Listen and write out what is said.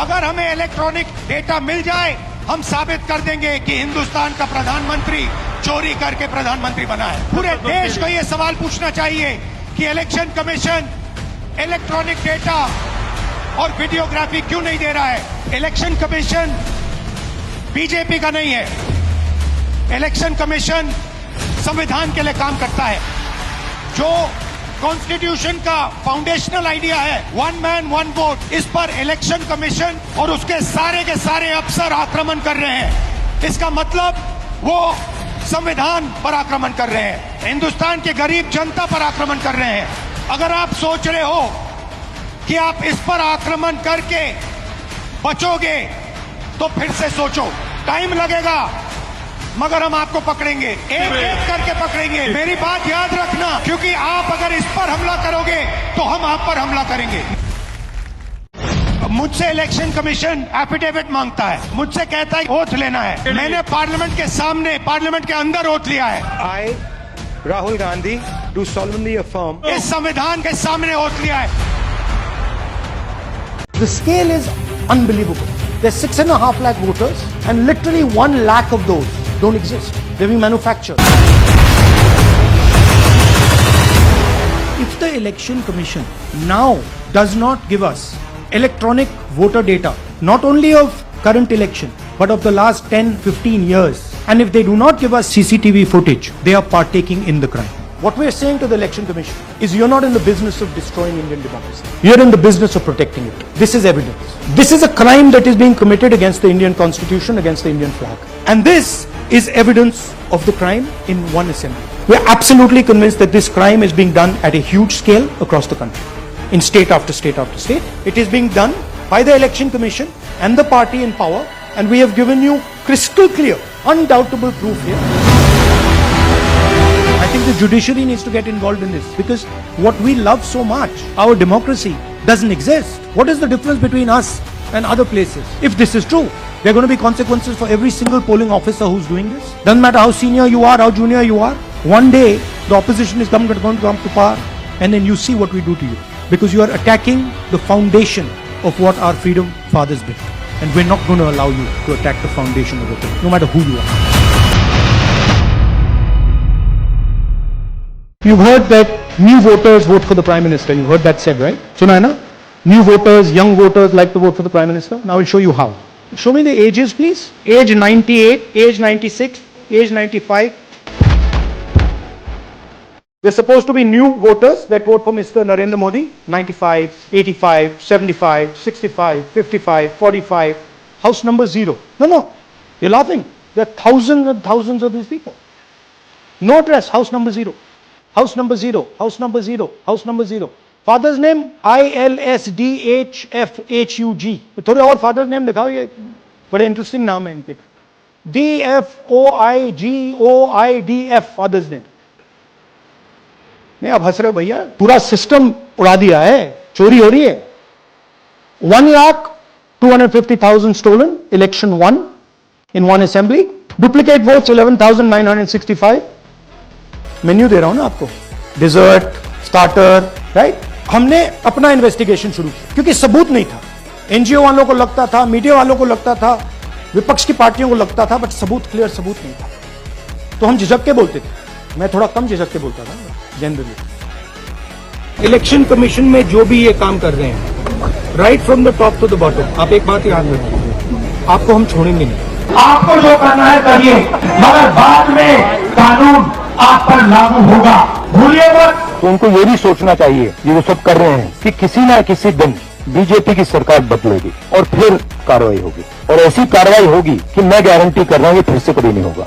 अगर हमें electronic data मिल जाए, हम साबित कर देंगे कि हिंदुस्तान का प्रधानमंत्री चोरी करके प्रधानमंत्री बना है। पूरे देश को यह सवाल पूछना चाहिए कि इलेक्शन कमीशन इलेक्ट्रॉनिक डेटा और वीडियोग्राफी क्यों नहीं दे रहा है। इलेक्शन कमीशन बीजेपी का नहीं है। इलेक्शन कमीशन संविधान के लिए काम करता है। जो कॉन्स्टिट्यूशन का फाउंडेशनल आइडिया है, वन मैन वन वोट, इस पर इलेक्शन कमीशन और उसके सारे अफसर आक्रमण कर रहे हैं। इसका मतलब वो संविधान पर आक्रमण कर रहे हैं, हिंदुस्तान के गरीब जनता पर आक्रमण कर रहे हैं। अगर आप सोच रहे हो कि आप इस पर आक्रमण करके बचोगे तो फिर से सोचो। टाइम लगेगा मगर हम आपको पकड़ेंगे, एक एक करके पकड़ेंगे। मेरी बात याद रखना, क्योंकि आप अगर इस पर हमला करोगे तो हम आप पर हमला करेंगे। मुझसे इलेक्शन कमीशन एफिडेविट मांगता है, मुझसे कहता है ओथ लेना है। मैंने पार्लियामेंट के सामने, पार्लियामेंट के अंदर ओथ लिया है। I, Rahul Gandhi, do solemnly affirm. इस संविधान के सामने ओथ लिया है। The scale is unbelievable. There's 6.5 lakh voters and literally 1 lakh of those don't exist. They're being manufactured. If the Election Commission now does not give us electronic voter data, not only of current election, but of the last 10-15 years, and if they do not give us CCTV footage, they are partaking in the crime. What we are saying to the Election Commission is you're not in the business of destroying Indian democracy. You're in the business of protecting it. This is evidence. This is a crime that is being committed against the Indian Constitution, against the Indian flag. And this is evidence of the crime in one assembly. We're absolutely convinced that this crime is being done at a huge scale across the country, in state after state after state. It is being done by the Election Commission and the party in power, and we have given you crystal clear, undoubtable proof here. I think the judiciary needs to get involved in this, because what we love so much, our democracy, doesn't exist. What is the difference between us and other places? If this is true, there are going to be consequences for every single polling officer who's doing this. Doesn't matter how senior you are, how junior you are. One day, the opposition is going to come to power, and then you see what we do to you. Because you are attacking the foundation of what our freedom fathers built. And we're not going to allow you to attack the foundation of it, no matter who you are. You've heard that new voters vote for the Prime Minister. You heard that said, right? Sunaina? New voters, young voters like to vote for the Prime Minister. Now I'll show you how. Show me the ages, please. Age 98, age 96, age 95. They're supposed to be new voters that vote for Mr. Narendra Modi. 95, 85, 75, 65, 55, 45. House number 0. No. You're laughing. There are thousands and thousands of these people. No address, house number 0. House number 0, house number 0, house number 0. Father's name ILSDHFHUG. थोड़े और father's name दिखाओ, ये बड़े interesting नाम है इनके. DFOIGOIDF father's name. नहीं आप हंस रहे हो भैया, पूरा सिस्टम उड़ा दिया है, चोरी हो रही है. 1,250,000 stolen, election 1 in one assembly. Duplicate votes 11,965. Menu दे रहा हूं ना आपको, डिजर्ट, स्टार्टर, राइट. हमने अपना इन्वेस्टिगेशन शुरू किया क्योंकि सबूत नहीं था. एनजीओ वालों को लगता था, मीडिया वालों को लगता था, विपक्ष की पार्टियों को लगता था, बट सबूत, क्लियर सबूत नहीं था. तो हम झिझक के बोलते थे. मैं थोड़ा कम झिझक के बोलता था जनरली. इलेक्शन कमीशन में जो भी ये काम कर रहे हैं, right from the top to the bottom, आप एक बात याद रखिए, आपको हम छोड़ेंगे नहीं. आपको जो करना है करिए, मगर बाद में कानून आप पर लागू होगा, भूलिए मत. तो उनको ये भी सोचना चाहिए, ये वो सब कर रहे हैं, कि किसी ना किसी दिन बीजेपी की सरकार बदलेगी और फिर कार्रवाई होगी, और ऐसी कार्रवाई होगी कि मैं गारंटी कर रहा हूं ये फिर से कभी नहीं होगा.